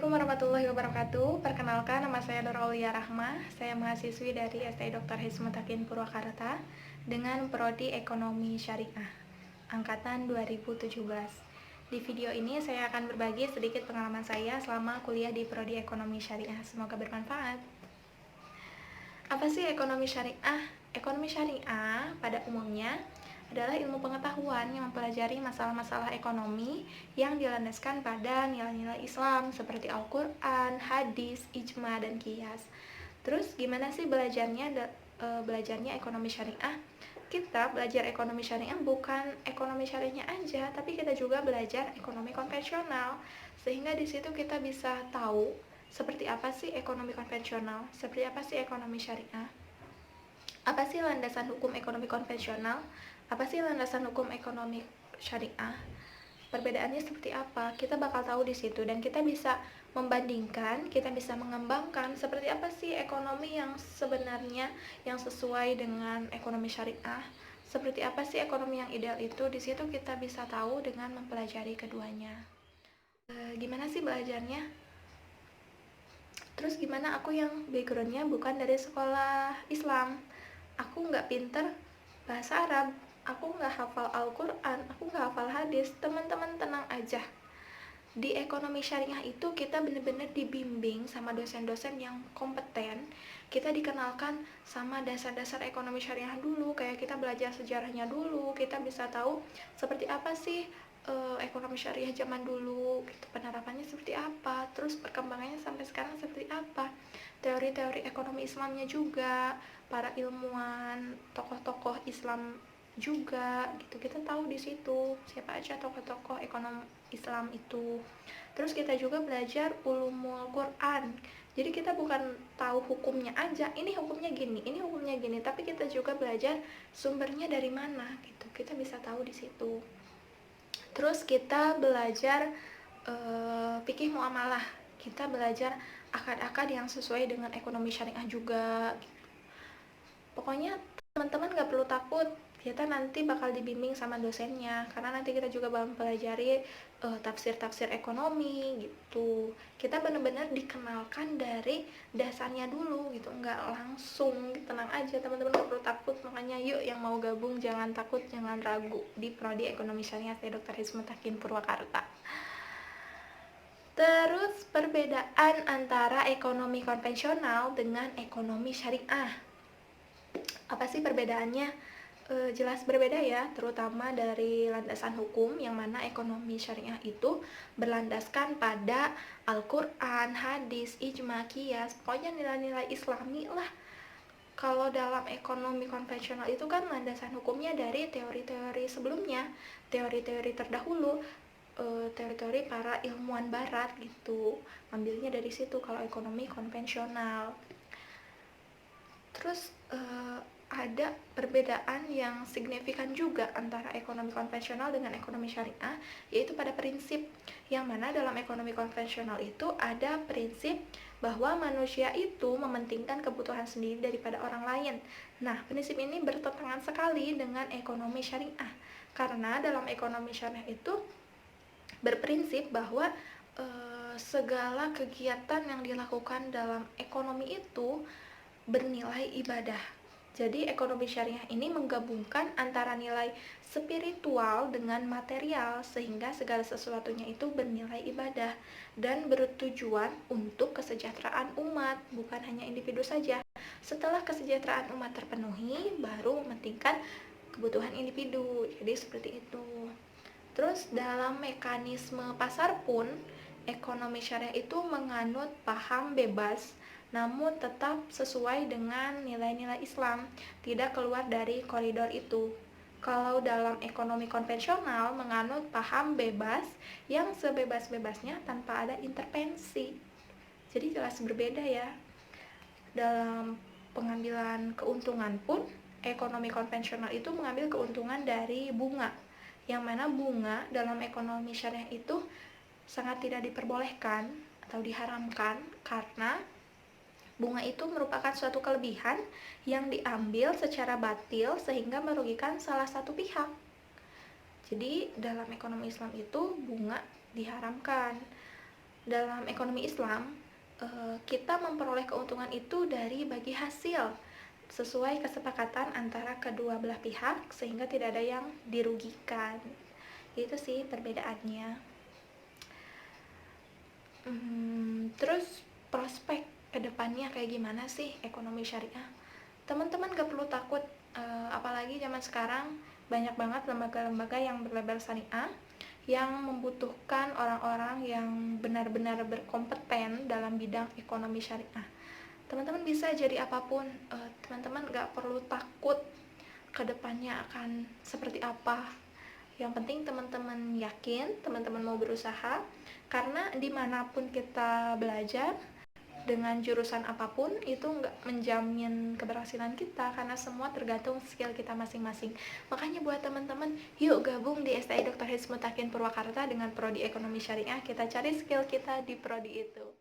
Assalamualaikum warahmatullahi wabarakatuh. Perkenalkan, nama saya Nur Aulia Rahma. Saya mahasiswi dari STI Dr. Hizmutakin Purwakarta dengan Prodi Ekonomi Syariah angkatan 2017. Di video ini saya akan berbagi sedikit pengalaman saya selama kuliah di Prodi Ekonomi Syariah. Semoga bermanfaat. Apa sih ekonomi syariah? Ekonomi syariah pada umumnya adalah ilmu pengetahuan yang mempelajari masalah-masalah ekonomi yang dilandaskan pada nilai-nilai Islam seperti Al-Quran, hadis, ijma, dan qiyas. Terus gimana sih belajarnya ekonomi syariah? Kita belajar ekonomi syariah bukan ekonomi syariahnya aja, tapi kita juga belajar ekonomi konvensional. Sehingga di situ kita bisa tahu seperti apa sih ekonomi konvensional, seperti apa sih ekonomi syariah. Apa sih landasan hukum ekonomi konvensional? Apa sih landasan hukum ekonomi syariah? Perbedaannya seperti apa? Kita bakal tahu di situ dan kita bisa membandingkan, kita bisa mengembangkan seperti apa sih ekonomi yang sebenarnya yang sesuai dengan ekonomi syariah. Seperti apa sih ekonomi yang ideal itu? Di situ kita bisa tahu dengan mempelajari keduanya. Gimana sih belajarnya? Terus gimana aku yang backgroundnya bukan dari sekolah Islam? Aku nggak pinter bahasa Arab, aku nggak hafal Al-Quran, aku nggak hafal hadis. Teman-teman tenang aja. Di ekonomi syariah itu kita benar-benar dibimbing sama dosen-dosen yang kompeten. Kita dikenalkan sama dasar-dasar ekonomi syariah dulu, kayak kita belajar sejarahnya dulu, kita bisa tahu seperti apa sih ekonomi syariah zaman dulu, gitu, penerapannya seperti apa, terus perkembangannya sampai sekarang seperti apa, teori-teori ekonomi Islamnya juga, para ilmuwan, tokoh-tokoh Islam juga, gitu. Kita tahu di situ siapa aja tokoh-tokoh ekonomi Islam itu. Terus kita juga belajar ulumul Quran. Jadi kita bukan tahu hukumnya aja, ini hukumnya gini, ini hukumnya gini, tapi kita juga belajar sumbernya dari mana, gitu. Kita bisa tahu di situ. Terus kita belajar fikih muamalah. Kita belajar akad-akad yang sesuai dengan ekonomi syariah juga. Pokoknya teman-teman gak perlu takut, kita nanti bakal dibimbing sama dosennya, karena nanti kita juga bakal pelajari tafsir-tafsir ekonomi gitu. Kita benar-benar dikenalkan dari dasarnya dulu gitu, nggak langsung. Tenang aja teman-teman, gak perlu takut. Makanya yuk yang mau gabung jangan takut, jangan ragu di Prodi Ekonomi Syariah Dr. Hizmutakin Purwakarta. Terus perbedaan antara ekonomi konvensional dengan ekonomi syariah. Apa sih perbedaannya? Jelas berbeda ya, terutama dari landasan hukum, yang mana ekonomi syariah itu berlandaskan pada Al-Quran, hadis, ijma, qiyas, pokoknya nilai-nilai Islami lah. Kalau dalam ekonomi konvensional itu kan landasan hukumnya dari teori-teori sebelumnya, teori-teori terdahulu, teori-teori para ilmuwan barat gitu, ambilnya dari situ kalau ekonomi konvensional. Terus ada perbedaan yang signifikan juga antara ekonomi konvensional dengan ekonomi syariah, yaitu pada prinsip, yang mana dalam ekonomi konvensional itu ada prinsip bahwa manusia itu mementingkan kebutuhan sendiri daripada orang lain. Nah, prinsip ini bertentangan sekali dengan ekonomi syariah, karena dalam ekonomi syariah itu berprinsip bahwa segala kegiatan yang dilakukan dalam ekonomi itu bernilai ibadah. Jadi ekonomi syariah ini menggabungkan antara nilai spiritual dengan material, sehingga segala sesuatunya itu bernilai ibadah dan bertujuan untuk kesejahteraan umat, bukan hanya individu saja. Setelah kesejahteraan umat terpenuhi, baru mementingkan kebutuhan individu. Jadi seperti itu. Terus dalam mekanisme pasar pun, ekonomi syariah itu menganut paham bebas, namun tetap sesuai dengan nilai-nilai Islam, tidak keluar dari koridor itu. Kalau dalam ekonomi konvensional menganut paham bebas yang sebebas-bebasnya tanpa ada intervensi. Jadi jelas berbeda ya. Dalam pengambilan keuntungan pun, ekonomi konvensional itu mengambil keuntungan dari bunga, yang mana bunga dalam ekonomi syariah itu sangat tidak diperbolehkan atau diharamkan, karena bunga itu merupakan suatu kelebihan yang diambil secara batil sehingga merugikan salah satu pihak. Jadi dalam ekonomi Islam itu bunga diharamkan. dalam ekonomi Islam, kita memperoleh keuntungan itu dari bagi hasil sesuai kesepakatan antara kedua belah pihak sehingga tidak ada yang dirugikan. Itu sih perbedaannya. Terus prospek kedepannya kayak gimana sih ekonomi syariah? Teman-teman gak perlu takut, apalagi zaman sekarang banyak banget lembaga-lembaga yang berlabel syariah yang membutuhkan orang-orang yang benar-benar berkompeten dalam bidang ekonomi syariah. Teman-teman bisa jadi apapun, teman-teman gak perlu takut kedepannya akan seperti apa. Yang penting teman-teman yakin, teman-teman mau berusaha, karena dimanapun kita belajar dengan jurusan apapun itu nggak menjamin keberhasilan kita, karena semua tergantung skill kita masing-masing. Makanya buat teman-teman, yuk gabung di STI Dr. Hizmutakin Purwakarta dengan prodi ekonomi syariah. Kita cari skill kita di prodi itu.